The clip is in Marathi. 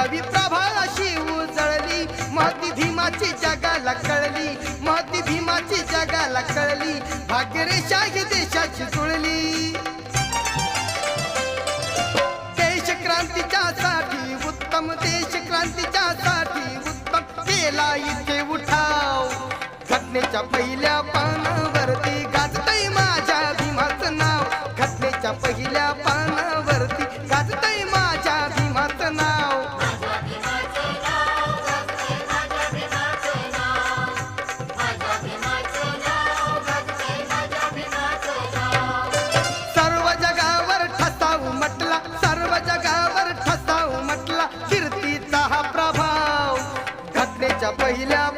नवी प्रभा अशी उजळली, महती भीमाची जगाला कळली, महती भीमाची जगाला कळली, भाग्यरेषा ही देशाची जुळली. देश क्रांतीच्या साठी उत्तम, देश क्रांतीच्या साठी उत्तम केला इथे उठाव. घटनेच्या पहिल्या पानावरती गाजतय माझ्या भीमाचं नाव, घटनेच्या पहिल्या पानावरती गाजतय माझ्या भीमाचं नाव. सर्व जगावर ठसाव म्हटला, सर्व जगावर ठसाव म्हटला कीर्तीचा हा प्रभाव. घटनेच्या पहिल्या